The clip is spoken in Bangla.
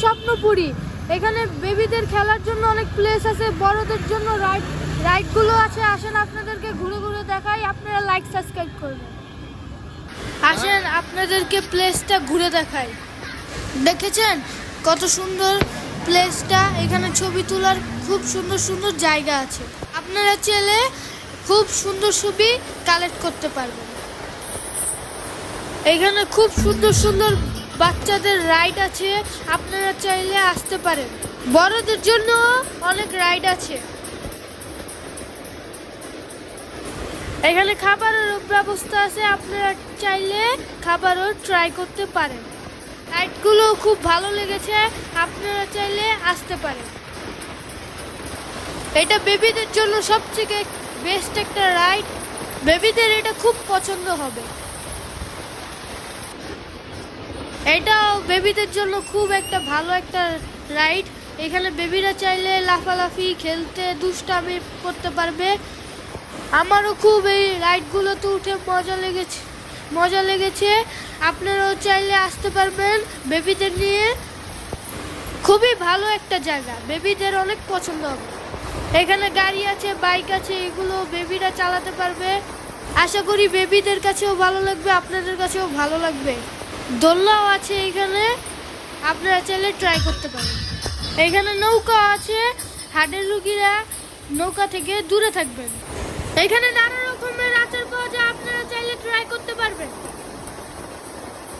স্বপ্নপুরী। এখানে বেবিদের খেলার জন্য অনেক প্লেস আছে, বড়দের জন্য রাইডগুলো আছে। আসেন আপনাদেরকে ঘুরে ঘুরে দেখাই, আপনারা লাইক সাবস্ক্রাইব করবেন। আসেন আপনাদেরকে প্লেসটা ঘুরে দেখাই। দেখেছেন কত সুন্দর প্লেসটা? এখানে ছবি তোলার খুব সুন্দর সুন্দর জায়গা আছে। আপনারা চাইলে খুব সুন্দর ছবি কালেক্ট করতে পারবেন। এখানে খুব সুন্দর সুন্দর বাচ্চাদের রাইড আছে, আপনারা চাইলে আসতে পারেন। বড়দের জন্য অনেক রাইড আছে। এখানে খাবারের ব্যবস্থা আছে, আপনারা চাইলে খাবারও ট্রাই করতে পারেন। রাইডগুলো খুব ভালো লেগেছে, আপনারা চাইলে আসতে পারেন। এটা বেবিদের জন্য সবথেকে বেস্ট একটা রাইড, বেবিদের এটা খুব পছন্দ হবে। এটাও বেবিদের জন্য খুব একটা ভালো একটা রাইড। এখানে বেবিরা চাইলে লাফালাফি, খেলতে, দুষ্টামি করতে পারবে। আমারও খুব এই রাইডগুলোতে উঠে মজা লেগেছে। আপনারাও চাইলে আসতে পারবেন বেবিদের নিয়ে। খুবই ভালো একটা জায়গা, বেবিদের অনেক পছন্দ হবে। এখানে গাড়ি আছে, বাইক আছে, এগুলো বেবিরা চালাতে পারবে। আশা করি বেবিদের কাছেও ভালো লাগবে, আপনাদের কাছেও ভালো লাগবে। দোলনাও আছে এখানে, আপনারা চাইলে ট্রাই করতে পারেন। এখানে নৌকা আছে, হার্টের রোগীরা নৌকা থেকে দূরে থাকবেন। এখানে নানা রকমের আচার পাওয়া যায়, আপনারা চাইলে ট্রাই করতে পারবেন।